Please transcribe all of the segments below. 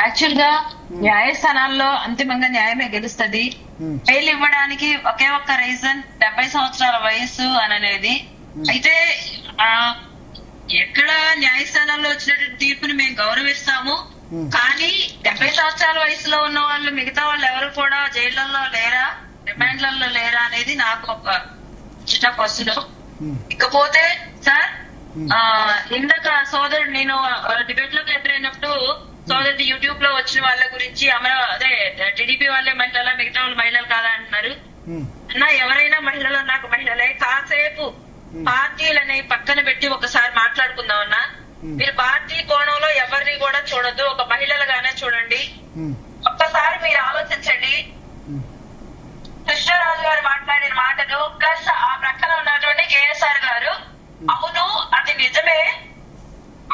Actual గా న్యాయస్థానాల్లో అంతిమంగా న్యాయమే గెలుస్తుంది. బెయిల్ ఇవ్వడానికి ఒకే ఒక్క రీజన్ 70 సంవత్సరాల వయసు అనేది. అయితే ఎక్కడ న్యాయస్థానాల్లో వచ్చినటువంటి తీర్పుని మేము గౌరవిస్తాము, కానీ 70 సంవత్సరాల వయసులో ఉన్న వాళ్ళు మిగతా వాళ్ళు ఎవరు కూడా జైళ్లలో లేరా, రిమాండ్లలో లేరా అనేది నాకు ఒక చిన్న క్వశ్చన్. ఇకపోతే సార్, ఇందాక సోదరుడు నేను డిబేట్ లోకి ఎదురైనప్పుడు సోదరుడు యూట్యూబ్ లో వచ్చిన వాళ్ళ గురించి అదే టీడీపీ వాళ్ళే మహిళల, మిగతా వాళ్ళు మహిళలు కాదా అంటున్నారు. అన్నా ఎవరైనా మహిళలు, నాకు మహిళలే. కాసేపు పార్టీలని పక్కన పెట్టి ఒకసారి మాట్లాడుకుందాం అన్నా. మీరు పార్టీ కోణంలో ఎవరిని కూడా చూడొద్దు, ఒక మహిళలుగానే చూడండి. ఒక్కసారి మీరు ఆలోచించండి. కృష్ణరాజు గారు మాట్లాడిన మాటలు ప్లస్ ఆ ప్రక్కన ఉన్నటువంటి కేఎస్ఆర్ గారు, అవును అది నిజమే,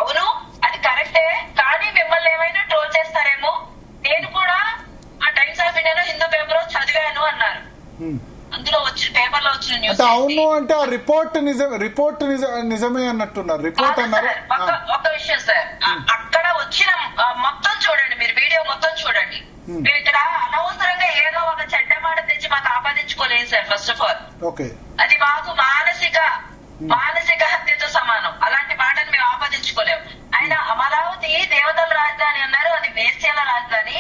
అవును అది కరెక్టే, కానీ మిమ్మల్ని ఏమైనా ట్రోల్ చేస్తారేమో, నేను కూడా ఆ టైమ్స్ ఆఫ్ ఇండియాలో హిందూ పేపర్ చదివాను అన్నారు. అందులో వచ్చిన పేపర్ లో వచ్చిన న్యూస్ అవును అంటే ఆ రిపోర్ట్ నిజమే అన్నట్టున్నారు. రిపోర్ట్ అన్నారు. ఒక విషయం సార్, అక్కడ వచ్చిన మొత్తం చూడండి, మీరు వీడియో మొత్తం చూడండి. మీరు ఇక్కడ అనవసరంగా ఏదో ఒక చెడ్డ మాట తెచ్చి మాకు ఆపాదించుకోలేదు సార్. ఫస్ట్ ఆఫ్ ఆల్ అది మాకు మానసిక హత్యతో సమానం. అలాంటి మాటను మేము ఆపాదించుకోలేము. ఆయన అమరావతి దేవతల రాజధాని అన్నారు, అది వేశ్యాల రాజధాని.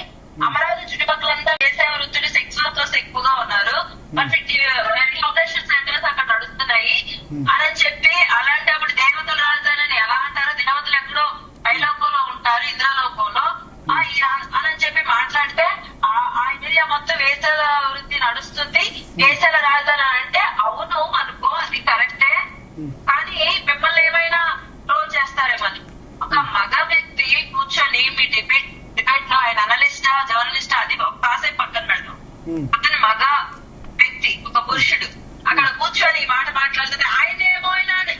అమరావతి చుట్టుపక్కలంతా వేశ్య వృత్తులు, సెక్స్ వర్కర్స్ ఎక్కువగా ఉన్నారు. సెంటర్స్ అక్కడ నడుస్తున్నాయి అని చెప్పి, అలాంటి అప్పుడు దేవతల రాజధాని అని ఎలా అంటారో, దేవతలు ఎక్కడో పైలోకంలో ఉంటారు, ఇంద్రలోకంలో అని చెప్పి మాట్లాడితే ఆ ఏరియా మొత్తం వేశ్యాల వృత్తి నడుస్తుంది, వేశ్యాల రాజధాని అంటే అవును అనుకో, అది కరెక్టే, కానీ మిమ్మల్ని ఏమైనా ట్రోల్ చేస్తారేమని. ఒక మగ వ్యక్తి కూర్చొని మీ డిబేట్ లో, ఆయన అనలిస్టా జర్నలిస్టా అది కాసేపు పక్కన పెడతాం, అతని మగ వ్యక్తి, ఒక పురుషుడు అక్కడ కూర్చొని ఈ మాట మాట్లాడుతుంది. ఆయన ఏమో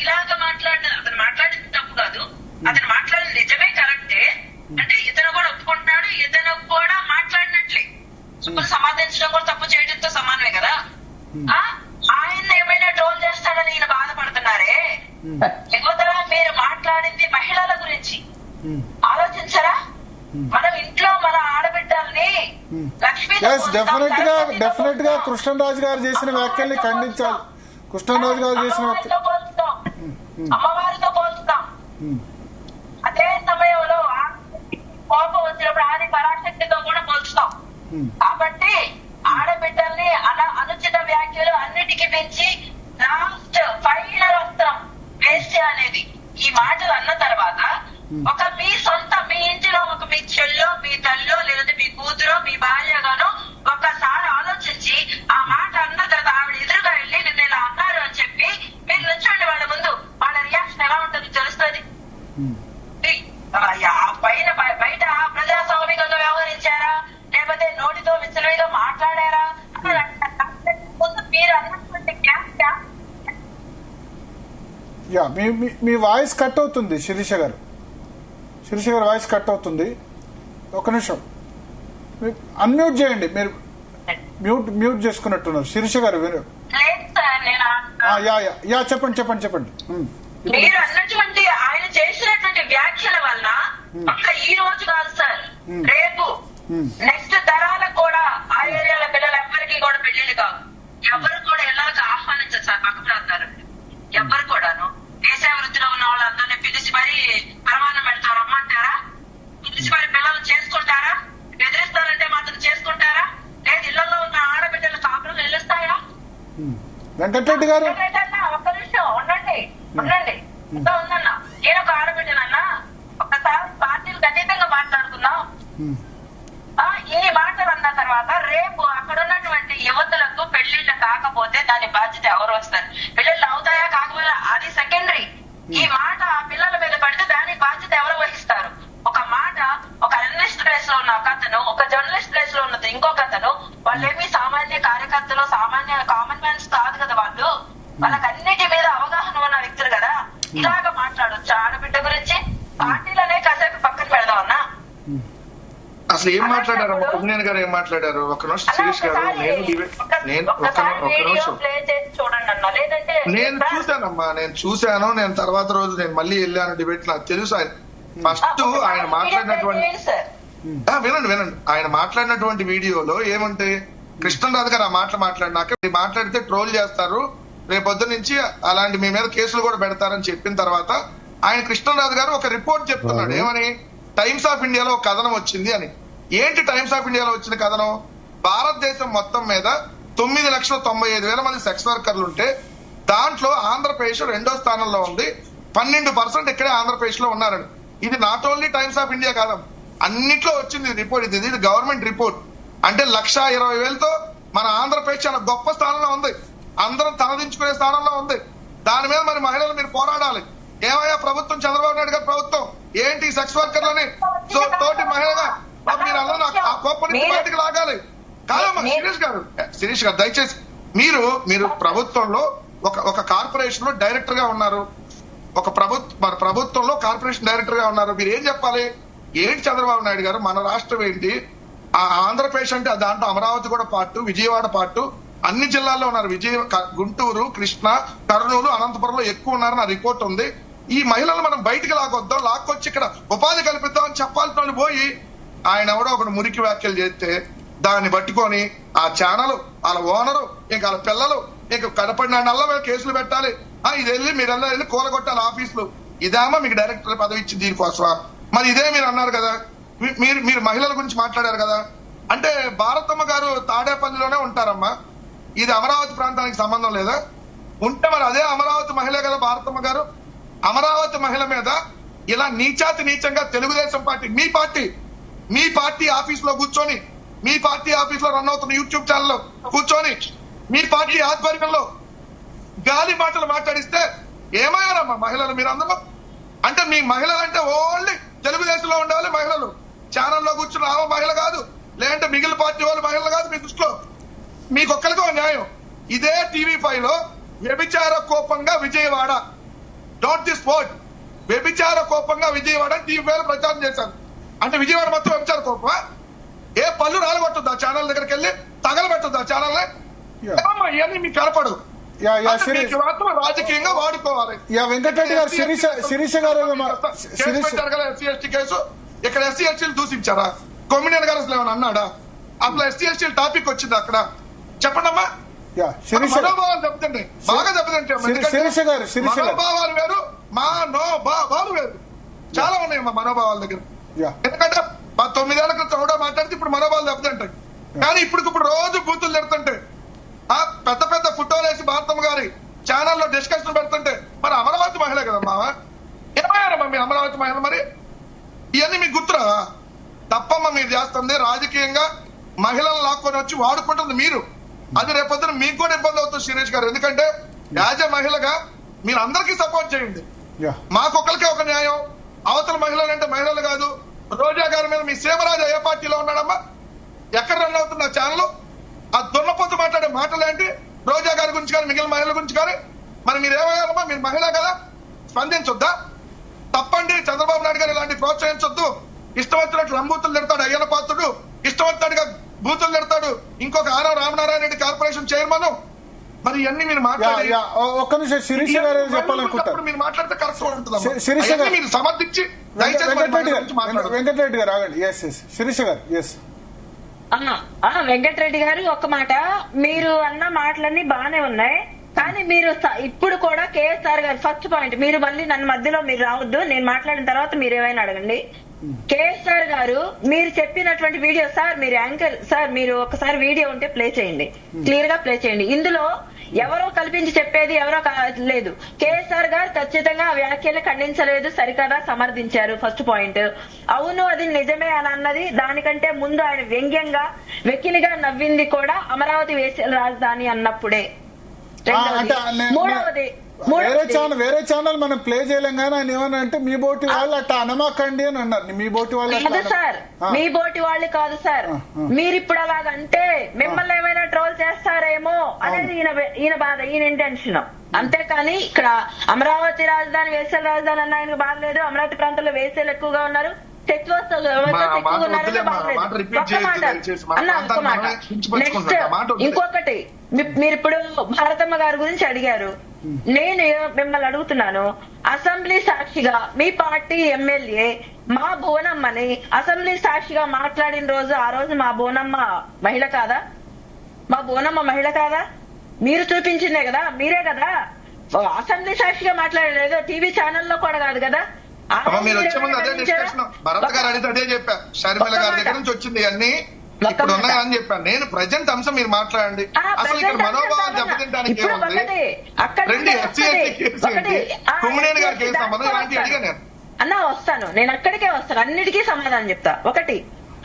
ఇలాగ మాట్లాడిన, అతను మాట్లాడింది తప్పు కాదు, అతను మాట్లాడింది నిజమే, కరెక్టే అంటే ఇతను కూడా ఒప్పుకుంటున్నాడు, ఇతను కూడా మాట్లాడినట్లే. ఇప్పుడు సమాధానించడం కూడా తప్పు చేయడంతో సమానమే కదా. ఆయన ఏమైనా ట్రోల్ చేస్తాడని ఈయన బాధపడుతున్నారే. యువతల మీరు మాట్లాడింది మహిళల గురించి ఆలోచించరా? మనం ఇంట్లో మన ఆడబిడ్డల్ని లక్ష్మీ డెఫినెట్ గా కృష్ణరాజు గారు చేసిన వ్యాఖ్యల్ని ఖండించాలి. కృష్ణరాజు గారు చేసిన అమ్మవారితో పోల్చుతాం. అదే సమయంలో కోపం వచ్చినప్పుడు ఆది పరాశక్తితో కూడా పోల్చుతాం. కాబట్టి ఆడబిడ్డల్ని అనుచిత వ్యాఖ్యలు అన్నిటికీ పెంచి లాస్ట్ ఫైనల్ వస్త్రం వేస్ట్ అనేది ఈ మాటలు అన్న తర్వాత, ఒక మీ సొంత మీ ఇంటిలో ఒక మీ చెల్లో, మీ తల్లో, లేదంటే మీ కూతురో, మీ భార్యగానో ఒక్కసారి ఆలోచించి ఆ మాట అన్న తర్వాత ఆవిడ ఎదురుగా వెళ్ళి నిన్న ఇలా అన్నారు అని చెప్పి మీరు నుంచోండి వాళ్ళ ముందు, వాళ్ళ రియాక్షన్ ఎలా ఉంటుంది తెలుస్తుంది. పైన బయట ప్రజాస్వామికంగా వ్యవహరించారా, లేకపోతే నోటితో విచ్చలవిడిగా మాట్లాడారా, ముందు మీరు అన్నటువంటి మీ వాయిస్ కట్ అవుతుంది. శిరీష గారు వాయిస్ కట్ అవుతుంది. ఒక నిమిషం అన్మ్యూట్ చేయండి. మీరు మ్యూట్ చేసుకున్నట్టున్నారు. శిరీష గారు చెప్పండి. మీరు అన్నటువంటి ఆయన చేసినటువంటి వ్యాఖ్యల వల్ల ఒక్క ఈ రోజు కాదు సార్, రేపు నెక్స్ట్ తరాలకు కూడా ఆ ఏరియాల పిల్లలందరికీ కూడా పెళ్లిళ్ళు కావు. ఎవరు కూడా ఎలాగ ఆహ్వానించారు సార్ పక్క ప్రాంతాలు. ఎవరు కూడాను వేసే వృత్తిలో ఉన్న వాళ్ళందరినీ పిలిచి మరీ ప్రమాణం పెడతారు, రమ్మంటారా? పిలిచి మరి పిల్లలు చేసుకుంటారా? బెదిరిస్తారంటే మాత్రం చేసుకుంటారా? లేదు ఇళ్లలో ఉన్న ఆడబిడ్డలు కాపులు నిలుస్తాయా? వెంకటరెడ్డి గారు ఒక్క నిమిషం ఉండండి. ఇంకా ఉందన్నా, నేను ఒక ఆడబిడ్డనన్నా, ఒక్కసారి పార్టీలు ఖచ్చితంగా మాట్లాడుకుందాం. ఈ మాటలు అన్న తర్వాత రేపు అక్కడ ఉన్నటువంటి యువతులకు పెళ్లిళ్ళు కాకపోతే దాని బాధ్యత ఎవరు వస్తారు? పెళ్లిళ్ళు అవుతాయా కాకపోతే అది సెకండరీ. ఈ మాట ఆ పిల్లల మీద పడితే దాని బాధ్యత ఎవరు వహిస్తారు? ఒక మాట ఒక అనలిస్ట్ ప్లేస్ లో ఉన్న ఒక అతను, ఒక జర్నలిస్ట్ ప్లేస్ లో ఉన్నది ఇంకొక అతను, వాళ్ళేమి సామాన్య కార్యకర్తలు, సామాన్య కామన్ మ్యాన్స్ కాదు కదా. వాళ్ళకి అన్నిటి మీద అవగాహన ఉన్న వ్యక్తులు కదా. ఇలాగ మాట్లాడొచ్చు ఆడబిడ్డ గురించి? పార్టీలనే కాసేపు పక్కన పెడదాం అన్నా. అసలు ఏం మాట్లాడారు పుణ్యన్ గారు? ఏం మాట్లాడారు? ఒక నిమిషం శిరీష్ గారు, నేను చూశానమ్మా, నేను తర్వాత రోజు నేను మళ్ళీ వెళ్ళాను డిబేట్. నాకు తెలుసు ఆయన ఫస్ట్ ఆయన మాట్లాడినటువంటి వినండి ఆయన మాట్లాడినటువంటి వీడియోలో ఏమంటే కృష్ణరాజు గారు ఆ మాటలు మాట్లాడినాక మీరు మాట్లాడితే ట్రోల్ చేస్తారు, రేపొద్దు నుంచి అలాంటి మీ మీద కేసులు కూడా పెడతారని చెప్పిన తర్వాత ఆయన కృష్ణరాజు గారు ఒక రిపోర్ట్ చెప్తున్నాడు. ఏమని? టైమ్స్ ఆఫ్ ఇండియాలో ఒక కథనం వచ్చింది అని. ఏంటి టైమ్స్ ఆఫ్ ఇండియాలో వచ్చిన కథనం? భారతదేశం మొత్తం మీద 9,95,000 మంది సెక్స్ వర్కర్లు ఉంటే దాంట్లో ఆంధ్రప్రదేశ్ 2వ స్థానంలో ఉంది. 12% ఇక్కడే ఆంధ్రప్రదేశ్ లో ఉన్నారని. ఇది not only times of India కాదు, అన్నిట్లో వచ్చింది రిపోర్ట్. ఇది గవర్నమెంట్ రిపోర్ట్. అంటే 1,20,000తో మన ఆంధ్రప్రదేశ్ చాలా గొప్ప స్థానంలో ఉంది, అందరం తలదించుకునే స్థానంలో ఉంది. దాని మీద మరి మహిళలు మీరు పోరాడాలి. ఏమయ్యా ప్రభుత్వం, చంద్రబాబు నాయుడు గారి ప్రభుత్వం ఏంటి సెక్స్ వర్కర్లని తోటి మహిళగా మీరు అందరూ ఆ కోపం నుంచి బయటకు లాగాలి. కాదమ్మా శిరీష్ గారు దయచేసి మీరు ప్రభుత్వంలో ఒక కార్పొరేషన్ లో డైరెక్టర్ గా ఉన్నారు, ఒక ప్రభుత్వంలో కార్పొరేషన్ డైరెక్టర్ గా ఉన్నారు. మీరు ఏం చెప్పాలి? ఏంటి చంద్రబాబు నాయుడు గారు, మన రాష్ట్రం ఏంటి, ఆ ఆంధ్రప్రదేశ్ అంటే దాంట్లో అమరావతి కూడా పార్టు, విజయవాడ పార్టు, అన్ని జిల్లాల్లో ఉన్నారు. గుంటూరు, కృష్ణా, కర్నూలు, అనంతపురంలో ఎక్కువ ఉన్నారని ఆ రిపోర్ట్ ఉంది. ఈ మహిళలు మనం బయటికి లాగొద్దాం, లాక్కొచ్చి ఇక్కడ ఉపాధి కల్పిద్దాం అని చెప్పాల్సిన పోయి ఆయన ఎవడో ఒకటి మురికి వ్యాఖ్యలు చేస్తే దాన్ని పట్టుకొని ఆ ఛానల్, వాళ్ళ ఓనరు, ఇంకా వాళ్ళ పిల్లలు, ఇంకా కనపడిన నల్ల కేసులు పెట్టాలి. ఇది వెళ్ళి మీరందరూ వెళ్ళి కూలగొట్టాలి ఆఫీసులు. ఇదేమో మీకు డైరెక్టర్ పదవి ఇచ్చింది దీనికోసమా? మరి ఇదే మీరు అన్నారు కదా, మీరు మహిళల గురించి మాట్లాడారు కదా. అంటే భారతమ్మ గారు తాడేపల్లిలోనే ఉంటారమ్మా, ఇది అమరావతి ప్రాంతానికి సంబంధం లేదా? ఉంటే మరి అదే అమరావతి మహిళే కదా భారతమ్మ గారు. అమరావతి మహిళ మీద ఇలా నీచాతి నీచంగా తెలుగుదేశం పార్టీ మీ పార్టీ ఆఫీస్ లో కూర్చొని, మీ పార్టీ ఆఫీస్ లో రన్ అవుతున్న యూట్యూబ్ ఛానల్ లో కూర్చొని మీ పార్టీ ఆధ్వర్యంలో గాలి మాటలు మాట్లాడిస్తే ఏమయ్యారమ్మా మహిళలు మీరందరూ? అంటే మీ మహిళలు అంటే ఓన్లీ తెలుగుదేశంలో ఉండాలి మహిళలు, ఛానల్లో కూర్చున్న ఆమె మహిళ కాదు, లేదంటే మిగిలిన పార్టీ వాళ్ళు మహిళలు కాదు. మీ దృష్టిలో మీకొక్కరికో న్యాయం. ఇదే TV5 లో వ్యభిచార కోపంగా విజయవాడ, డోంట్ దిస్ వర్డ్, వ్యభిచార కోపంగా విజయవాడ TV5 ప్రచారం చేశారు. అంటే విజయవాడ మొత్తం వ్యభిచార కోపమా? ఏ పళ్ళు రాలగొట్టద్దు ఆ ఛానల్ దగ్గరికి వెళ్ళి తగలబెట్టద్దు ఆ ఛానల్? ఇవన్నీ మీకు కనపడు, మాత్రం రాజకీయంగా వాడుకోవాలి. వెంకటరెడ్డి గారు, శిరీష గారు SC/ST కేసు ఇక్కడ SC/STలు దూషించారా? కొమ్మినేని గారు అసలు ఏమైనా అన్నాడా? అసలు SC/ST టాపిక్ వచ్చింది అక్కడ? చెప్పండి అమ్మా. మనోభావాలు దెబ్బతింటాయి, బాగా దెబ్బతింటాయి. మనోభావాలు వేరు, మనోభావాలు వేరు, చాలా ఉన్నాయి అమ్మా మనోభావాల దగ్గర. ఎందుకంటే 9 ఏళ్ల క్రితం కూడా మాట్లాడితే ఇప్పుడు మనోభావాలు దెబ్బతింటాయి. కానీ ఇప్పుడు రోజు బూతులు తిడుతుంటే, పెద్ద పెద్ద ఫోటోలు వేసి భారతమ్మ గారి ఛానల్లో డిస్కషన్ పెడుతుంటే మరి అమరావతి మహిళ కదమ్మా. ఏమయ్యారమ్మా మీ అమరావతి మహిళ? మరి ఇవన్నీ మీకు గుర్తురా? తప్పమ్మా మీరు చేస్తుంది రాజకీయంగా మహిళలను లాక్కొని వచ్చి వాడుకుంటుంది మీరు. అది రేపొద్దున మీకు కూడా ఇబ్బంది అవుతుంది శిరీష్ గారు. ఎందుకంటే యాజ్ ఎ మహిళగా మీరు అందరికీ సపోర్ట్ చేయండి, మాకొక్కరికే ఒక న్యాయం. అవతల మహిళలు అంటే మహిళలు కాదు. రోజా గారి మీద మీ సీమరాజు ఏ పార్టీలో ఉన్నాడమ్మా? ఎక్కడ రన్ అవుతుంది ఆ ఛానల్? ఆ దున్నపోతు మాట్లాడే మాటలు ఏంటి? రోజా గారి గురించి కానీ మిగిలిన మహిళల గురించి కానీ. మరి మీరు ఏమయ్యారమ్మా? మీరు మహిళ కదా, స్పందించొద్దా? తప్పండి, చంద్రబాబు నాయుడు గారు ఇలాంటి ప్రోత్సహించొద్దు. ఇష్టం వచ్చినట్టు రంబూతులు తిడతాడు అయ్యన్న పాత్రుడు, ఇష్టం వచ్చినట్టుగా బూతులు తిడతాడు ఇంకొక ఆరో రామనారాయణ రెడ్డి కార్పొరేషన్ చైర్మన్. మరి ఇవన్నీ మీరు మాట్లాడి ఒక్క నిమిషం శిరీష గారు చెప్పాలనుకుంటారు. మీరు మాట్లాడితే కరెక్ట్ ఉంటుంది. శిరీష గారు మీరు సమర్థించి వెంకటరెడ్డి గారు ఆగండి. శిరీష గారు వెంకటరెడ్డి గారు ఒక్క మాట, మీరు అన్న మాటలన్నీ బానే ఉన్నాయి, కానీ మీరు ఇప్పుడు కూడా కేఎస్ఆర్ గారు ఫస్ట్ పాయింట్, మీరు మళ్ళీ నన్ను మధ్యలో మీరు రావద్దు, నేను మాట్లాడిన తర్వాత మీరు ఏమైనా అడగండి. కేఎస్ఆర్ గారు మీరు చెప్పినటువంటి వీడియో, సార్ మీరు యాంకర్ సార్, మీరు ఒకసారి వీడియో ఉంటే ప్లే చేయండి, క్లియర్ గా ప్లే చేయండి. ఇందులో ఎవరో కల్పించి చెప్పేది ఎవరో లేదు. కేఎస్ఆర్ గారు ఖచ్చితంగా ఆ వ్యాఖ్యలు ఖండించలేదు, సరికదా సమర్థించారు. First point. అవును అది నిజమే అని అన్నది. దానికంటే ముందు ఆయన వ్యంగ్యంగా వెకిలిగా నవ్వింది కూడా అమరావతి వేసే రాజధాని అన్నప్పుడే. వేరే ఛానల్ మనం ప్లే చేయలేం కానీ ఆయన ఏమన్నా అంటే మీ బోటి వాళ్ళు అట్లా అనమాకండి అని అన్నారు. మీ బోటి వాళ్ళు సార్, మీ బోటి వాళ్ళు కాదు సార్, మీరు ఇప్పుడు అలాగంటే మిమ్మల్ని ఏమైనా ట్రోల్ చేస్తారేమో అనేది ఈయన బాధ, ఈయన ఇంటెన్షన్. అంతేకాని ఇక్కడ అమరావతి రాజధాని వేసేల రాజధాని అన్న ఆయనకు బాధ లేదు. అమరావతి ప్రాంతంలో వేసేలు ఎక్కువగా ఉన్నారు, నెక్స్ట్ ఇంకొకటి, మీరు ఇప్పుడు భారతమ్మ గారి గురించి అడిగారు. నేను మిమ్మల్ని అడుగుతున్నాను, అసెంబ్లీ సాక్షిగా మీ పార్టీ ఎమ్మెల్యే మా బోనమ్మని అసెంబ్లీ సాక్షిగా మాట్లాడిన రోజు, ఆ రోజు మా బోనమ్మ మహిళ కాదా? మా బోనమ్మ మహిళ కాదా? మీరు చూపించిందే కదా, మీరే కదా అసెంబ్లీ సాక్షిగా మాట్లాడలేదు, టీవీ ఛానల్లో కూడా కాదు కదా. మీరు వచ్చే ముందు అదే డిస్కషన్ భరత్ గారు అడిగితే అదే చెప్పా, షర్మిల గారి దగ్గర నుంచి వచ్చింది అన్ని ఇప్పుడు ఉన్నాయా అని చెప్పాను నేను. ప్రజెంట్ అంశం మీరు మాట్లాడండి. అసలు ఇక్కడ మనోభావాలు దెబ్బతింటానికి ఏముంది? రెండు ఎస్సీ ఎస్టీ కేసు ఏంటి, కుమ్మనేని గారి కేసు సంబంధం ఇలాంటివి అడిగా నేను. అన్నా వస్తాను, నేను అక్కడికే వస్తాను, అన్నిటికీ సమాధానం చెప్తా. ఒకటి,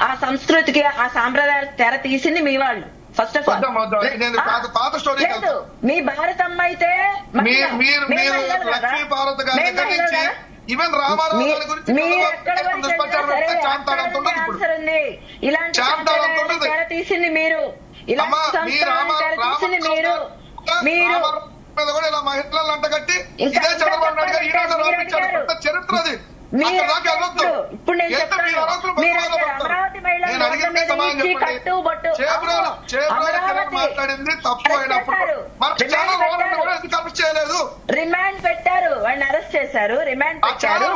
ఆ సంస్కృతికి ఆ సాంప్రదాయాలు తెర తీసింది మీ వాళ్ళు. ఫస్ట్ ఆఫ్ ఆల్ పాత స్టోరీ లేదు, మీ భారతమ్మ అయితే మీరు లక్ష్మీ భారత్ గారి దగ్గర నుంచి ఈవెన్ రామారావు గారి గురించి ఇలాంటి తెర తీసింది మీరు, ఇలాంటి తీసింది మీరు. మీరు కూడా ఇలా మహిళలు అంటగట్టి ఇదే చంద్రబాబు నాయుడు గారు ఈ రోజు రాపించారు. చరిత్ర అది. ఇప్పుడు నేను చెప్తాను, మీరు అమరావతి మహిళలు మాట్లాడింది తప్పు అయినప్పుడు చేయలేదు. రిమాండ్ పెట్టారు, వాడిని అరెస్ట్ చేశారు, రిమాండ్ పెట్టారు.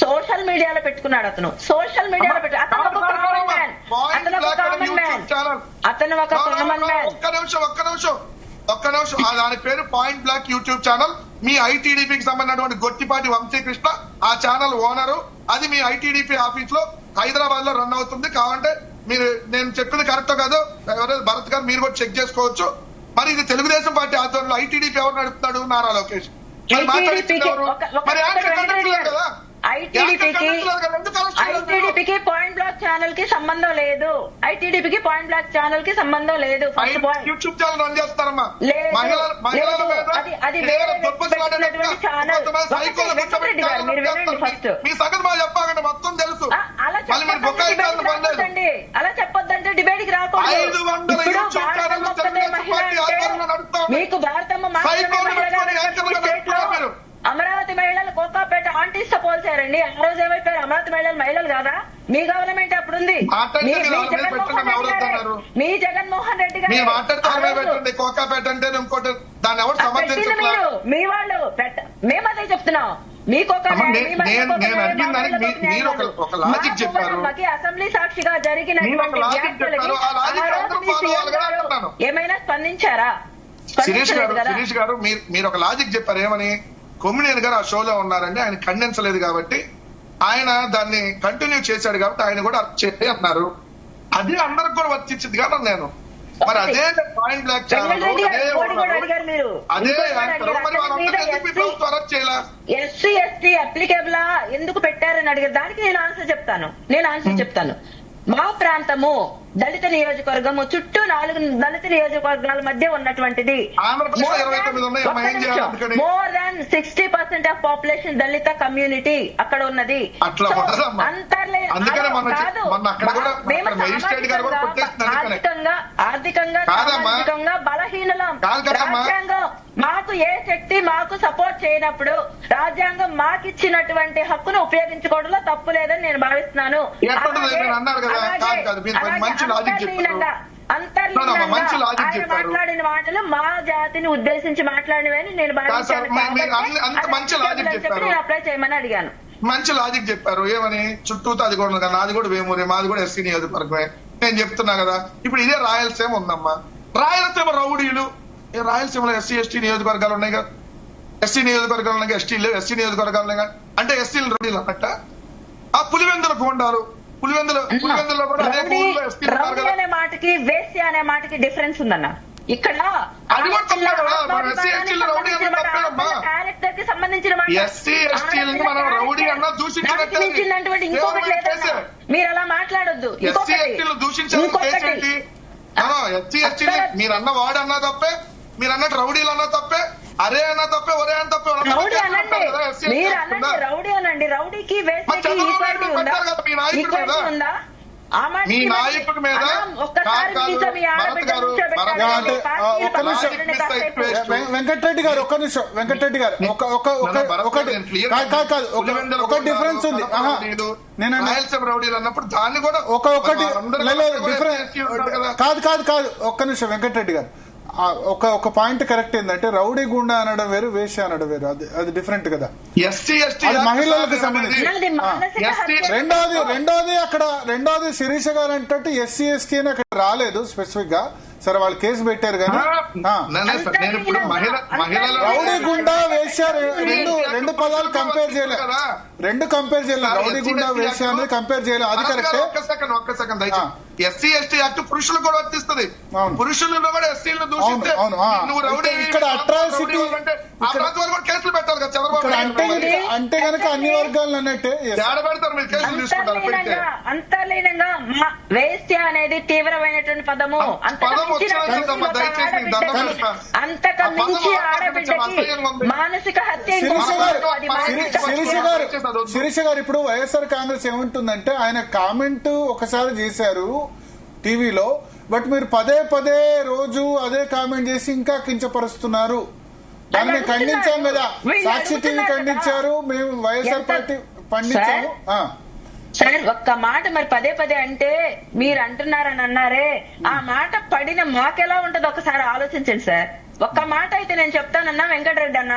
సోషల్ మీడియాలో పెట్టుకున్నాడు అతను, సోషల్ మీడియాలో పెట్టాడు. అతను ఒక కామన్ మ్యాన్, అతను ఒక కామన్ మ్యాన్. ఒక్క నిమిషం దాని పేరు పాయింట్ బ్లాక్ యూట్యూబ్ ఛానల్. మీ ఐటీడీపీకి సంబంధించినటువంటి గొట్టిపాటి వంశీకృష్ణ ఆ ఛానల్ ఓనరు. అది మీ ఐటీడీపీ ఆఫీస్ లో హైదరాబాద్ లో రన్ అవుతుంది. కావాలంటే మీరు నేను చెప్పింది కరెక్టో కాదో ఎవరైనా భరత్ గారు మీరు కూడా చెక్ చేసుకోవచ్చు. మరి ఇది తెలుగుదేశం పార్టీ ఆధ్వర్యంలో ఐటీడీపీ ఎవరు నడుపుతాడు? నారా లోకేష్. ఐటీడీపీకి పాయింట్ బ్లాక్ ఛానల్ కి సంబంధం లేదు, ఐటీడీపీకి పాయింట్ బ్లాక్ ఛానల్ కి సంబంధం లేదు. First point YouTube channel run చేస్తారమ్మా. అది మీ సంగతి బాగా చెప్పాలంటే మొత్తం తెలుసు. అలా చెప్పొద్దంటే డిబేట్ కి రాకూడదు. మీకు భారతమ్మ అమరావతి మహిళలు కోకాపేట ఆంటీస్ తో పోల్చారండి. ఆ రోజు ఏమైపోయారు? అమరావతి మహిళలు కాదా? మీ గవర్నమెంట్ అప్పుడుంది. మీ జగన్మోహన్ రెడ్డి గారు కోకాపేట అంటే ఇంకోటి దాన్ని ఎవరు సమర్థించారు? మీ వాళ్ళు మేమదే చెప్తున్నాం. మీకు అసెంబ్లీ సాక్షిగా జరిగిన ఏమైనా స్పందించారా? శిరీష్ గారు మీరు ఒక లాజిక్ చెప్పారు. ఏమని? కొమ్మినేని గారు ఆ షోలో ఉన్నారండి, ఆయన ఖండించలేదు కాబట్టి ఆయన దాన్ని కంటిన్యూ చేశాడు కాబట్టి ఆయన కూడా చేయండి అన్నారు. అది అందరికి కూడా వర్తించింది కదా నేను. మరి అదే పాయింట్ బ్లాక్ ఛానల్ అదే అరెస్ట్ చేయాలా? ఎస్సీ ఎస్టీ అప్లికేబుల్ ఎందుకు పెట్టారని అడిగారు. దానికి నేను ఆన్సర్ చెప్తాను. మా ప్రాంతము దళిత నియోజకవర్గము చుట్టూ 4 దళిత నియోజకవర్గాల మధ్య ఉన్నటువంటిది. మోర్ దాన్ 60% ఆఫ్ పాపులేషన్ దళిత కమ్యూనిటీ అక్కడ ఉన్నది. ఆర్థికంగా బలహీనులం. రాజ్యాంగం మాకు ఏ శక్తి మాకు సపోర్ట్ చేయనప్పుడు రాజ్యాంగం మాకిచ్చినటువంటి హక్కును ఉపయోగించుకోవడంలో తప్పు లేదని నేను భావిస్తున్నాను. మాట్లాడిన మాటలు మా జాతిని ఉద్దేశించి మాట్లాడినవని నేను అప్లై చేయమని అడిగాను. మంచి లాజిక్ చెప్పారు. ఏమని? చుట్టూ అది కూడా నాది కూడా వేమూరి, మాది కూడా ఎస్సీ నియోజకవర్గమే. నేను చెప్తున్నా కదా. ఇప్పుడు ఇదే రాయలసీమ ఉందమ్మా. రాయలసీమ రౌడీలు, రాయలసీమలో ఎస్సీ ఎస్టీ నియోజకవర్గాలు ఉన్నాయి కదా. ఎస్సీ నియోజకవర్గాలు ఉన్నాయి, ఎస్టీలు ఎస్సీ నియోజకవర్గాలు ఉన్నాయి కదా. అంటే ఎస్సీలు రౌడీలు అన్నట్ట. ఆ పులివెందుల పోండారు, పులివెందులో కూడా అనే మాటకి వేసి అనే మాటకి డిఫరెన్స్ ఉందన్న. ఇక్కడ క్యారెక్టర్ కి సంబంధించిన ఇంకొకటి లేదన్నా. మీరు అలా మాట్లాడొద్దు. మీరన్న వాడు అన్నా తప్పే, మీరు అన్నట్టు రౌడీలు అన్నా తప్పే, అరే అన్నా తప్పే, ఒరే అన్న తప్పే. రౌడీ అనండి, మీరు అనండి, రౌడీ అనండి. రౌడీకి వేసేకి ఉందా? ఆ మాట మీ నాయకుడి మీద ఒక్కసారి మీతో మీ ఆడబిడ్డ అంటే ఒక్క నిమిషం వెంకటరెడ్డి గారు, ఒక్క నిమిషం వెంకటరెడ్డి గారు, ఒక డిఫరెన్స్ ఉంది. నేను రౌడీలు అన్నప్పుడు దాన్ని కూడా ఒకటి కాదు ఒక్క నిమిషం వెంకటరెడ్డి గారు, ఒక పాయింట్ కరెక్ట్ ఏంటంటే రౌడీ గుండా అనడం వేరు, వేశ్య అనడం వేరు, అది డిఫరెంట్ కదా. అది మహిళలకు సంబంధించి. రెండోది శిరీష గారు అంటే ఎస్సీ ఎస్టీ అని అక్కడ రాలేదు స్పెసిఫిక్ గా. సరే వాళ్ళు కేసు పెట్టారు కానీ రౌడీ గుండా వేశ్య రెండు పదాలు కంపేర్ చేయలేదు, రౌడీ గుండా వేశ్య అనేది కంపేర్ చేయలేదు, అది కరెక్ట్. ఒక్క సెకండ్ ఎస్సీ ఎస్టీ యాక్ట్ పురుషులు కూడా వర్తిస్తుంది, పురుషులను కూడా ఎస్సీలను దూషిస్తే నువ్వు రౌడీ ఇక్కడ అట్రాసిటీ కేసులు పెట్టాలి కదా చంద్రబాబు. అంటే కనుక అన్ని వర్గాలు అన్నట్టే పెడతారు, మీరు కేసులు తీసుకుంటారు. అంతర్లీనంగా వేశ్య అనేది తీవ్రమైనటువంటి పదము, అంతకమించి ఆడబిడ్డకి మానసిక హత్య. శిరీష గారు, ఇప్పుడు వైఎస్ఆర్ కాంగ్రెస్ ఏముంటుందంటే ఆయన కామెంట్ ఒకసారి చేశారు టీవీలో, బట్ మీరు పదే రోజు అదే కామెంట్ చేసి ఇంకా కించపరుస్తున్నారు. దాన్ని ఖండించాం కదా, సాక్షి టీవీ ఖండించారు, మేము వైఎస్ఆర్ పార్టీ ఖండించాము. సార్ ఒక్క మాట మరి పదే అంటే మీరు అంటున్నారని అన్నారే, ఆ మాట పడిన మాకెలా ఉంటదో ఒకసారి ఆలోచించండి సార్. ఒక్క మాట అయితే నేను చెప్తానన్నా వెంకటరెడ్డి అన్న,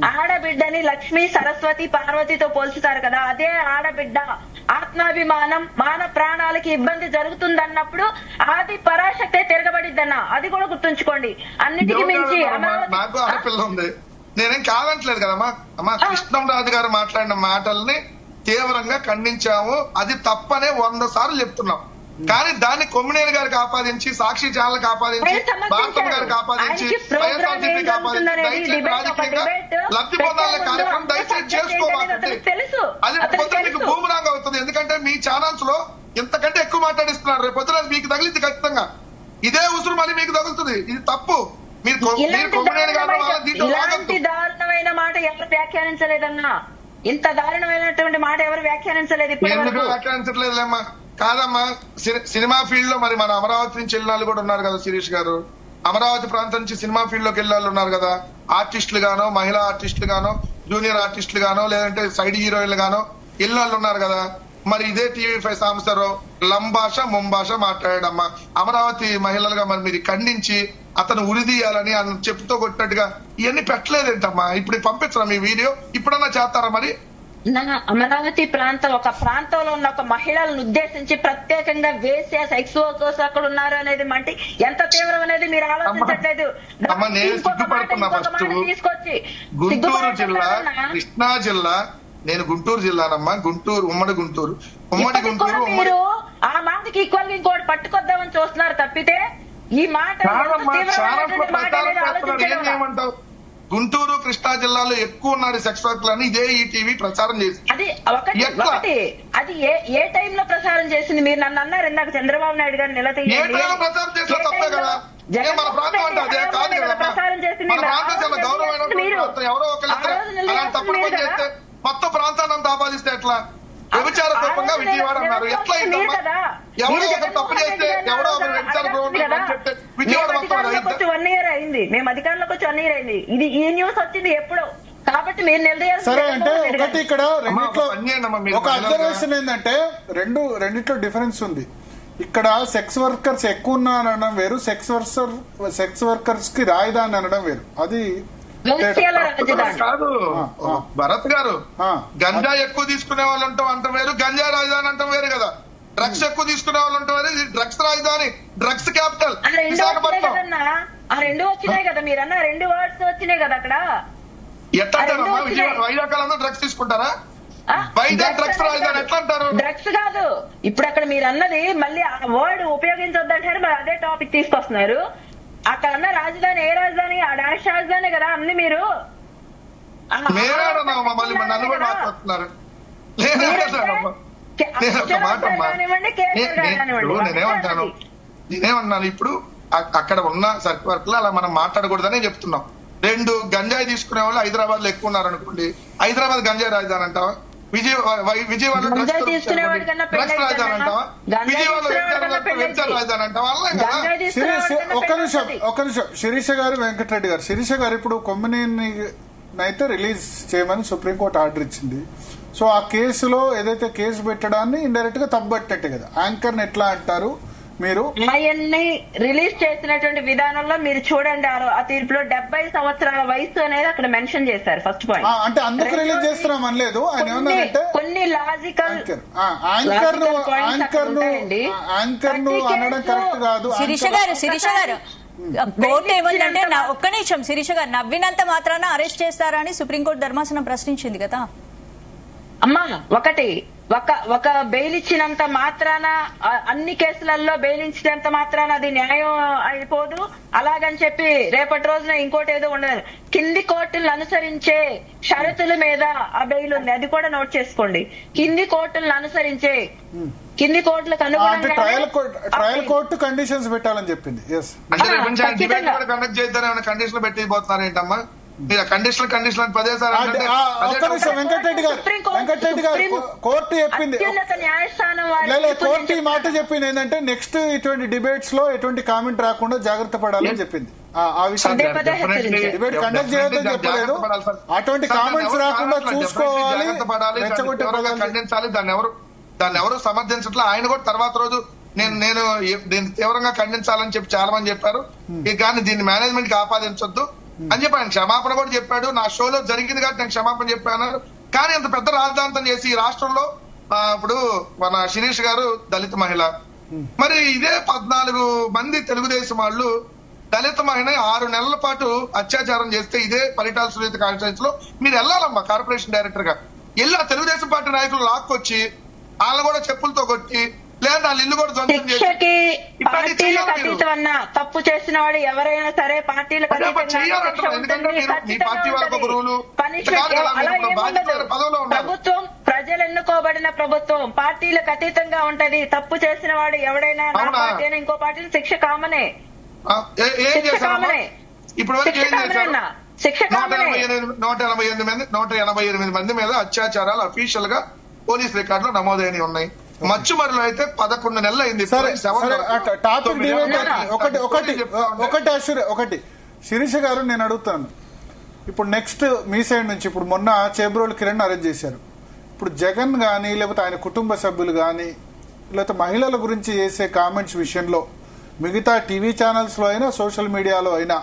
ఆడబిడ్డని లక్ష్మి సరస్వతి పార్వతితో పోల్చుతారు కదా, అదే ఆడబిడ్డ ఆత్మాభిమానం మాన ప్రాణాలకి ఇబ్బంది జరుగుతుందన్నప్పుడు ఆది పరాశక్తే తిరగబడిద్దన్న, అది కూడా గుర్తుంచుకోండి. అన్నిటికీ మించి నాకు ఆడపిల్ల ఉంది, నేనేం కాదంటలేదు కదమ్మా. అమ్మా కృష్ణంరాజు గారు మాట్లాడిన మాటల్ని తీవ్రంగా ఖండించాము, అది తప్పనే 100 సార్లు చెప్తున్నాం. కానీ దాన్ని కొమ్మినేని గారికి ఆపాదించి, సాక్షి ఛానల్ ఆపాదించి, భారతం గారికి ఆపాదించి, వైఎస్ఆర్సీపీకి ఆపాదించి దయచేసి రాజకీయంగా లబ్ధి పొందాలనే కార్యక్రమం దయచేసి చేసుకోవాలండి. అది పొద్దున మీకు భూమిలాగా అవుతుంది. ఎందుకంటే మీ ఛానల్స్ లో ఇంతకంటే ఎక్కువ మాట్లాడిస్తున్నారు, రేపు పొద్దున మీకు తగిలింది ఖచ్చితంగా. ఇదే ఉసురు మళ్ళీ మీకు తగులుతుంది, ఇది తప్పు. మీరు కొమ్మినేని గారు ఇలాంటి దారుణమైన మాట ఎవరు వ్యాఖ్యానించలేదన్నా, ఇంత దారుణమైనటువంటి మాట ఎవరు వ్యాఖ్యానించలేదు. ఎందుకు వ్యాఖ్యానించట్లేదులేమ్మా? కాదమ్మా, సినిమా ఫీల్డ్ లో మరి మన అమరావతి నుంచి వెళ్ళిన కూడా ఉన్నారు కదా శిరీష్ గారు, అమరావతి ప్రాంతం నుంచి సినిమా ఫీల్డ్ లోకి వెళ్ళాలి ఉన్నారు కదా, ఆర్టిస్టులు గానో, మహిళా ఆర్టిస్టులు గానో, జూనియర్ ఆర్టిస్టులు గానో, లేదంటే సైడ్ హీరోయిన్లు గానో ఇళ్ళు ఉన్నారు కదా. మరి ఇదే టీవీ5 సాంబశివరావు లంభాష ముంభాష మాట్లాడాడమ్మా. అమరావతి మహిళలుగా మరి మీరు ఖండించి అతను ఉరిదీయాలని చెప్పుతో కొట్టినట్టుగా ఇవన్నీ పెట్టలేదేంటమ్మా? ఇప్పుడు పంపించరా మీ వీడియో? ఇప్పుడన్నా చేస్తారా మరి? అమరావతి ప్రాంతం ఒక ప్రాంతంలో ఉన్న ఒక మహిళలను ఉద్దేశించి ప్రత్యేకంగా వేసే సెక్స్ వర్కర్స్ అక్కడ ఉన్నారు అనేది అంటే ఎంత తీవ్రం అనేది మీరు ఆలోచించట్లేదు. తీసుకొచ్చి గుంటూరు జిల్లా, కృష్ణా జిల్లా, నేను గుంటూరు జిల్లానమ్మా, గుంటూరు ఉమ్మడి గుంటూరు మీరు ఆ మాటకి ఈక్వల్ గా ఇంకోటి పట్టుకొద్దామని చూస్తున్నారు తప్పితే ఈ మాట ఏమంటావు? గుంటూరు కృష్ణా జిల్లాలో ఎక్కువ ఉన్నారు సెక్స్ వర్కర్లు అని ఇదే ఈటీవీ ప్రచారం చేసింది. అది ఒకటి అది ఏ టైంలో ప్రచారం చేసింది? మీరు నన్ను అన్నారు ఇందాక చంద్రబాబు నాయుడు గారు నిలదీయండి, ప్రచారం చేసిన తప్పే కదా. మన ప్రాంతం అంటే అదే కాదు కదా, మన ప్రాంతం చాలా గౌరవమైన ఎవరో ఒకళ్ళు అలాంటి తప్పుడు పని చేస్తే మొత్తం ప్రాంతాన్ని అంతా ఆపాదిస్తే ఎట్లా? వ్యభిచార రూపంగా విజయవాడ అన్నారు, ఎట్లా అయిందమ్మా? ఎవరో ఒకరు తప్పు చేస్తే ఎవరో ఒకరు వ్యభిచార చెప్తే విజయవాడ మొత్తం 1 year అయింది, మేము అధికారంలోకి వచ్చి 1 year అయింది. ఇది ఈ న్యూస్ వచ్చింది ఎప్పుడో, కాబట్టి మీరు నిలదీయాలి. సరే అంటే ఒకటి ఇక్కడ రెండిట్లో ఒక అబ్జర్వేషన్ ఏంటంటే రెండిట్లో డిఫరెన్స్ ఉంది. ఇక్కడ సెక్స్ వర్కర్స్ ఎక్కువ ఉన్నారనడం వేరు, సెక్స్ వర్కర్స్ కి రాజధాని అనడం వేరు. అది కాదు భరత్ గారు, గంజా ఎక్కువ తీసుకునే వాళ్ళు అంటాం వేరు, గంజా రాజధాని అంటాం వేరు కదా. డ్రగ్స్ ఎక్కువ తీసుకునే వాళ్ళు అంటాం వేరు, డ్రగ్స్ రాజధాని, డ్రగ్స్ క్యాపిటల్ విశాఖపట్నం. ఆ రెండు వచ్చినాయి కదా, మీరన్నా 2 వర్డ్స్ వచ్చినాయి కదా అక్కడ. ఎట్లా అంటారమ్మా? విజయవాడ వైజాగ్ డ్రగ్స్ తీసుకుంటారా? వైజాగ్ డ్రగ్స్ రాజధాని ఎట్లా అంటారు? డ్రగ్స్ కాదు, ఇప్పుడు అక్కడ మీరు అన్నది మళ్ళీ ఆ వర్డ్ ఉపయోగించొద్దంటారు, మరి అదే టాపిక్ తీసుకొస్తున్నారు. అక్కడ అన్న రాజధాని ఏ రాజధాని? ఆ డాష్ రాజధాని కదా అన్ని మీరు నేనేమన్నాను, ఇప్పుడు అక్కడ ఉన్న సర్క్ వర్క్ లో అలా మనం మాట్లాడకూడదనే చెప్తున్నాం. 2 గంజాయి తీసుకునే వాళ్ళు హైదరాబాద్ లో ఎక్కువ ఉన్నారనుకోండి, హైదరాబాద్ గంజాయి రాజధాని అంటావా? విజయవాడలో గంజాయి తీసుకునేవాడి కన్నా పెళ్లి డ్రగ్స్ రాజధాని అంటావా? గంజాయి విజయవాడలో తీసుకునేవాడి కన్నా వ్యభిచార రాజధాని అంటావా? అలాగే కదా. గంజాయి తీసుకునేవాడి కన్నా ఒక నిమిషం శిరీష గారు, వెంకటరెడ్డి గారు, శిరీష గారు ఇప్పుడు కొమ్మినేని అయితే రిలీజ్ చేయమని సుప్రీంకోర్టు ఆర్డర్ ఇచ్చింది. సో ఆ కేసులో ఏదైతే కేసు పెట్టడాన్ని ఇండైరెక్ట్ గా తప్పబట్టినట్టే కదా. యాంకర్ ని ఎట్లా అంటారు మీరు? ఆయన్ని రిలీజ్ చేసినటువంటి విధానంలో మీరు చూడండి, ఆ తీర్పులో 70 సంవత్సరాల వయసు అనేది అక్కడ మెన్షన్ చేశారు. ఫస్ట్ పాయింట్ అంటే అందుకు రిలీజ్ చేస్తున్నాం అనలేదు ఆయన. ఏమన్నారంటే కొన్ని లాజికల్ యాంకర్ ను అనడం కరెక్ట్ కాదు. శిరీష గారు కోర్టు ఏమందంటే ఒక్క నిమిషం శిరీష గారు, నవ్వినంత మాత్రాన అరెస్ట్ చేస్తారని సుప్రీంకోర్టు ధర్మాసనం ప్రశ్నించింది కదా. అమ్మా ఒక బెయిల్ ఇచ్చినంత మాత్రాన, అన్ని కేసులలో బెయిల్ ఇచ్చినంత మాత్రాన అది న్యాయం అయిపోదు. అలాగని చెప్పి రేపటి రోజున ఇంకోటి ఏదో ఉండదు. కింది కోర్టులను అనుసరించే షరతుల మీద ఆ బెయిల్ ఉంది, అది కూడా నోట్ చేసుకోండి. కింది కోర్టులను అనుసరించే, కింది కోర్టులకు ట్రయల్ కోర్టు కండిషన్స్ పెట్టాలని చెప్పింది. కండక్ట్ చేద్దాం కండిషన్ పెట్టిపోతున్నారు ఏంటమ్మా? కండిషన్ పదేసారి వెంకటరెడ్డి గారు కోర్టు చెప్పింది, కోర్టు ఈ మాట చెప్పింది ఏంటంటే నెక్స్ట్ ఇటువంటి డిబేట్స్ లో ఎటువంటి కామెంట్ రాకుండా జాగ్రత్త పడాలని చెప్పింది. ఆ విషయం డిబేట్ కండక్ట్ చేయొద్దని చెప్పలేదు, అటువంటి కామెంట్స్ రాకుండా చూసుకోవాలి, ఖండించాలి. దాన్ని ఎవరు సమర్థించట్లే. ఆయన కూడా తర్వాత రోజు నేను దీన్ని తీవ్రంగా ఖండించాలని చెప్పి చాలా మంది చెప్పారు. కానీ దీన్ని మేనేజ్మెంట్ కి ఆపాదించొద్దు అని చెప్పి ఆయన క్షమాపణ కూడా చెప్పాడు. నా షోలో జరిగింది కాబట్టి నేను క్షమాపణ చెప్పాను. కానీ అంత పెద్ద రాజధాంతం చేసి ఈ రాష్ట్రంలో ఇప్పుడు మన శిరీష్ గారు దళిత మహిళ, మరి ఇదే 14 మంది తెలుగుదేశం వాళ్ళు దళిత మహిళ 6 నెలల పాటు అత్యాచారం చేస్తే ఇదే పరిటాల సునీత కాన్స్టిట్యూన్స్ లో మీరు వెళ్ళాలమ్మా కార్పొరేషన్ డైరెక్టర్ గా వెళ్ళి ఆ తెలుగుదేశం పార్టీ నాయకులు లాక్కొచ్చి వాళ్ళని కూడా చెప్పులతో కొట్టి లేదా వాళ్ళ ఇల్లు కూడా శిక్షకి పార్టీలకు అతీతమన్న తప్పు చేసిన వాడు ఎవరైనా సరే పార్టీలకు ప్రభుత్వం ప్రజలు ఎన్నుకోబడిన ప్రభుత్వం పార్టీలకు అతీతంగా ఉంటది. తప్పు చేసిన వాడు ఎవడైనా నా పార్టీ అయినా ఇంకో పార్టీ శిక్ష కామనే. ఇప్పుడు 188 మంది మీద అత్యాచారాలు అఫీషియల్ గా పోలీస్ రికార్డులో నమోదైనవి ఉన్నాయి. మచ్చుమరిలో అయితే 11 నెలలు అయింది. ఒకటి శిరీష గారు నేను అడుగుతాను, ఇప్పుడు నెక్స్ట్ మీ సైడ్ నుంచి ఇప్పుడు మొన్న చేబ్రోలు కిరణ్ అరెస్ట్ చేశారు. ఇప్పుడు జగన్ గానీ లేకపోతే ఆయన కుటుంబ సభ్యులు గానీ లేకపోతే మహిళల గురించి చేసే కామెంట్స్ విషయంలో మిగతా టీవీ ఛానల్స్ లో అయినా సోషల్ మీడియాలో అయినా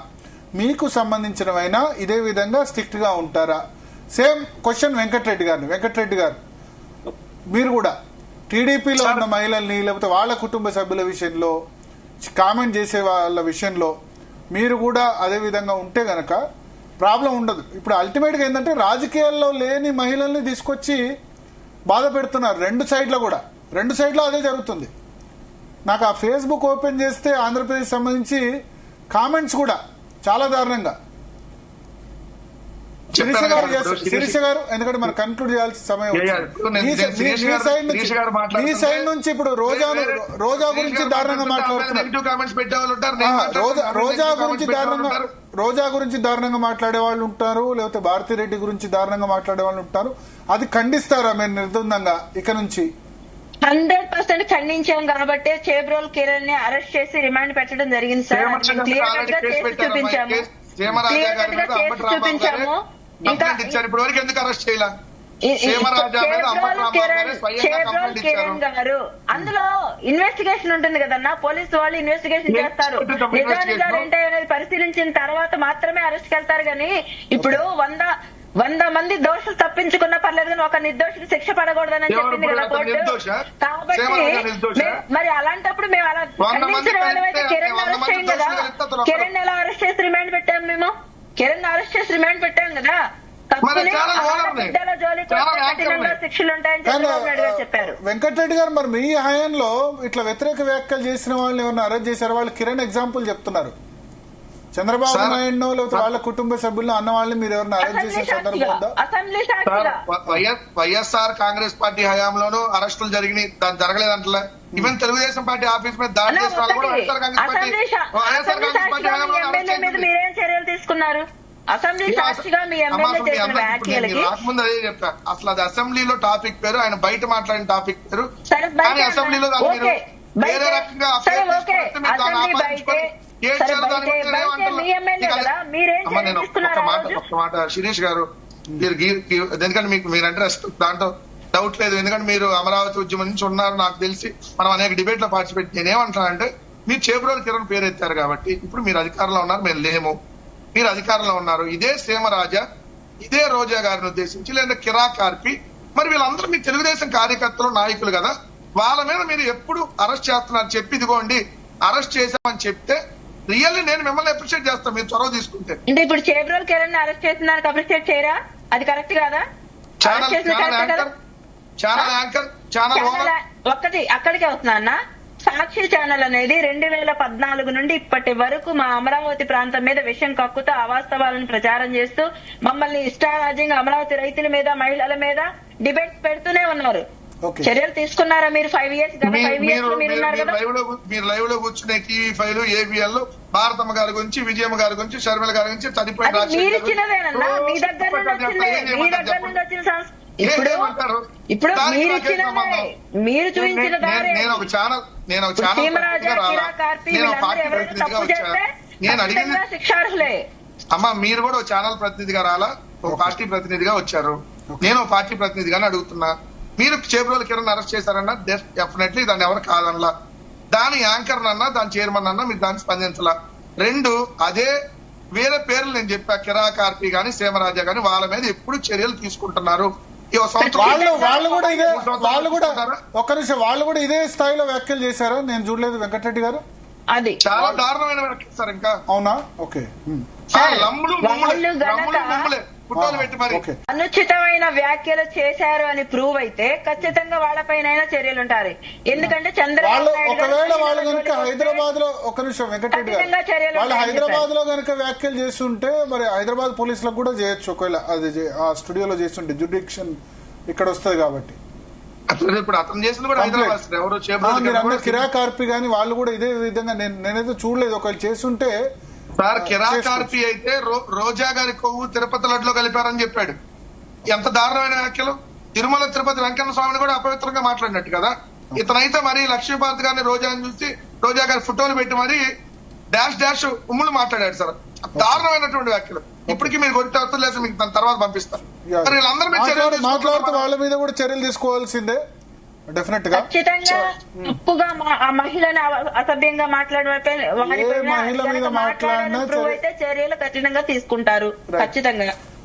మీకు సంబంధించినవైనా ఇదే విధంగా స్ట్రిక్ట్ గా ఉంటారా? సేమ్ క్వశ్చన్ వెంకటరెడ్డి గారు, మీరు కూడా టీడీపీలో ఉన్న మహిళల్ని లేకపోతే వాళ్ళ కుటుంబ సభ్యుల విషయంలో కామెంట్ చేసే వాళ్ళ విషయంలో మీరు కూడా అదే విధంగా ఉంటే గనక ప్రాబ్లం ఉండదు. ఇప్పుడు అల్టిమేట్ గా ఏంటంటే రాజకీయాల్లో లేని మహిళల్ని తీసుకొచ్చి బాధ పెడుతున్నారు. రెండు సైడ్లో అదే జరుగుతుంది. నాకు ఆ ఫేస్బుక్ ఓపెన్ చేస్తే ఆంధ్రప్రదేశ్ సంబంధించి కామెంట్స్ కూడా చాలా దారుణంగా. శిరీష గారు, ఎందుకంటే మనం కన్క్లూడ్ చేయాల్సిన సమయం మీ సైడ్ నుంచి ఇప్పుడు రోజా గురించి దారుణంగా మాట్లాడుతున్నారు. రోజా గురించి దారుణంగా మాట్లాడే వాళ్ళు ఉంటారు, లేకపోతే భారతిరెడ్డి గురించి దారుణంగా మాట్లాడే వాళ్ళు ఉంటారు. అది ఖండిస్తారా మీరు నిర్బంధంగా ఇక నుంచి? 100% ఖండించాం కాబట్టి చేబ్రోల్ కిరణ్ ని అరెస్ట్ చేసి రిమాండ్ పెట్టడం జరిగింది సార్. చూపించాము. ఇప్పుడు వరకు ఎందుకు అరెస్ట్ చేయాలి? కిరణ్ గారు అందులో ఇన్వెస్టిగేషన్ ఉంటుంది కదన్నా, పోలీసు వాళ్ళు ఇన్వెస్టిగేషన్ చేస్తారు. నిజాలు ఏంటనేది పరిశీలించిన తర్వాత మాత్రమే అరెస్ట్ వెళ్తారు. కానీ ఇప్పుడు 100 మంది దోషులు తప్పించుకున్నా పర్లేదు కానీ ఒక నిర్దోషికి శిక్ష పడకూడదని చెప్పింది కదా కోర్టు. కాబట్టి మరి అలాంటప్పుడు మేము అలా ఖండించిన వాళ్ళమైతే కిరణ్ అరెస్ట్ చేయం కదా. కిరణ్ ఎలా అరెస్ట్ చేసి రిమాండ్ పెట్టాము? మేము కిరణ్ అరెస్ట్ చేసి రిమాండ్ పెట్టాం కదా. శిక్షలు ఉంటాయని చంద్రబాబు నాయుడు గారు చెప్పారు. వెంకటరెడ్డి గారు, మరి మీ హయాంలో ఇట్లా వ్యతిరేక వ్యాఖ్యలు చేసిన వాళ్ళని ఎవరైనా అరెస్ట్ చేశారు? వాళ్ళు కిరణ్ ఎగ్జాంపుల్ చెప్తున్నారు. చంద్రబాబు నాయుడు లేకపోతే వాళ్ళ కుటుంబ సభ్యులను అన్న వాళ్ళని మీరు ఎవరైనా అరెస్ట్ చేసే సందర్భం ఉందా? వైఎస్ఆర్ కాంగ్రెస్ పార్టీ హయాంలోనూ అరెస్టులు జరిగినాయి, దాని జరగలేదంటలే. ఈవెన్ తెలుగుదేశం పార్టీ ఆఫీస్ మీద దాడి చేసిన వాళ్ళు కూడా వైఎస్ఆర్ కాంగ్రెస్ పార్టీ మీరేం చర్యలు తీసుకున్నారు? అసెంబ్లీ సాక్షిగా మీ ఎమ్మెల్యే చేసిన వ్యాఖ్యలకి రాకముందు అదే చెప్పా, అసలు అది అసెంబ్లీలో టాపిక్ పేరు, ఆయన బయట మాట్లాడిన టాపిక్ పేరు. సరే కానీ అసెంబ్లీలో దాన్ని మీరు వేరే రకంగా సరే ఓకే అసెంబ్లీ బయటే మీ ఎమ్మెల్యే కదా మీరేం ఒక్క మాట శిరీష్ గారు, మీరు ఎందుకంటే మీకు మీరంటే దాంట్లో డౌట్ లేదు, ఎందుకంటే మీరు అమరావతి ఉద్యమం నుంచి ఉన్నారు నాకు తెలిసి, మనం అనేక డిబేట్ లో పార్టిసిపేట్. నేనేమంటానంటే మీరు చేబ్రోలు కిరణ్ పేరు ఎత్తారు కాబట్టి ఇప్పుడు మీరు అధికారంలో ఉన్నారు, మేము లేము, మీరు అధికారంలో ఉన్నారు. ఇదే సీమరాజా ఇదే రోజా గారిని ఉద్దేశించి లేదా కిరా కార్పి, మరి వీళ్ళందరూ మీ తెలుగుదేశం కార్యకర్తలు నాయకులు కదా, వాళ్ళ మీద మీరు ఎప్పుడు అరెస్ట్ చేస్తున్నారు చెప్పి ఇదిగోండి అరెస్ట్ చేశామని చెప్తే రియల్లీ నేను మిమ్మల్ని అప్రిషియేట్ చేస్తాను మీరు చొరవ తీసుకుంటే. అంటే ఇప్పుడు చేబ్రోల్ కిరణ్ అరెస్ట్ చేస్తున్నారు అప్రిషియేట్ చేయరా? అది కరెక్ట్ కాదా? ఒక్కటి అక్కడికే వస్తున్నా అన్న. సాక్షి ఛానల్ అనేది 2014 నుండి ఇప్పటి వరకు మా అమరావతి ప్రాంతం మీద విషయం కక్కుతూ అవాస్తవాలను ప్రచారం చేస్తూ మమ్మల్ని ఇష్టారాజ్యంగా అమరావతి రైతుల మీద మహిళల మీద డిబేట్స్ పెడుతూనే ఉన్నారు. చర్యలు తీసుకున్నారా మీరు? 5 years మీరు లైవ్ లో కూర్చునే టీవీ 5 ఏబిఎల్ భారతమ్మ గారి గురించి, విజయమ్మ గారి గురించి, షర్మిల గారి గురించి చనిపోయిన మీరు ఇచ్చినదేనన్నా, మీ దగ్గర నుండి వచ్చింది, మీ దగ్గర నుండి వచ్చిన ఇప్పుడు మీరు ఇచ్చినదే, మీరు చూపించిన దారే. నేను ఒక ఛానల్ సీమరాజా, కిరా కార్పి వీళ్ళందరూ ఎవరైనా తప్పు చేస్తే ఖచ్చితంగా శిక్షార్హులే. అమ్మా మీరు కూడా ఒక ఛానల్ ప్రతినిధిగా రాలా, ఒక పార్టీ ప్రతినిధిగా వచ్చారు, నేను ఒక పార్టీ ప్రతినిధిగానే అడుగుతున్నా. మీరు చేబ్రోలు కిరణ్ అరెస్ట్ చేశారన్నా డెఫినెట్లీ దాన్ని ఎవరు కాదనలా, దాని యాంకర్ అన్నా దాని చైర్మన్ అన్నా మీరు దాన్ని స్పందించలా. 2 అదే వేరే పేర్లు నేను చెప్పా, కిరా కార్పి గాని సీమరాజా గాని వాళ్ళ మీద ఎప్పుడు చర్యలు తీసుకుంటున్నారు. వాళ్ళు కూడా ఇదే స్థాయిలో వ్యాఖ్యలు చేశారా? నేను చూడలేదు వెంకటరెడ్డి గారు. అది చాలా దారుణమైన వ్యాఖ్యలు సార్. ఇంకా అవునా? ఓకే. అనుచితమైన వ్యాఖ్యలు చేశారు అని ప్రూవ్ అయితే ఖచ్చితంగా వాళ్ళపైన చర్యలు ఉంటాయి. ఎందుకంటే ఒకవేళ వాళ్ళు కనుక హైదరాబాద్ లో, ఒక నిమిషం వెంకటరెడ్డి గారు, వాళ్ళు హైదరాబాద్ లో కనుక వ్యాఖ్యలు చేస్తుంటే మరి హైదరాబాద్ పోలీసులకు కూడా చేయొచ్చు. ఒకవేళ అది ఆ స్టూడియోలో చేస్తుంటే జ్యుడిక్షన్ ఇక్కడ వస్తుంది కాబట్టి. ఇప్పుడు అతను చేసిన కూడా హైదరాబాద్ ఎవరు మీరు కిరా కార్పి గాని వాళ్ళు కూడా ఇదే విధంగా నేనైతే చూడలేదు. ఒకవేళ చేస్తుంటే సార్ కిరా కార్పి అయితే రోజా గారి కొవ్వు తిరుపతి లడ్లో కలిపారని చెప్పాడు. ఎంత దారుణమైన వ్యాఖ్యలు. తిరుమల తిరుపతి వెంకన్న స్వామిని కూడా అపవిత్రంగా మాట్లాడినట్టు కదా. ఇతనైతే మరి లక్ష్మీభారతి గారిని రోజాని చూసి రోజా గారి ఫోటోలు పెట్టి మరి డాష్ ఉమ్ములు మాట్లాడాడు సార్. దారుణమైనటువంటి వ్యాఖ్యలు. ఇప్పటికీ మీరు కొట్టి లేదు, మీకు దాని తర్వాత పంపిస్తారు. మాట్లాడుతూ వాళ్ళ మీద కూడా చర్యలు తీసుకోవాల్సిందే డెఫినెట్ గా. ఖచ్చితంగా తప్పుగా ఆ మహిళను అసభ్యంగా మాట్లాడితే చర్యలు కఠినంగా తీసుకుంటారు ఖచ్చితంగా.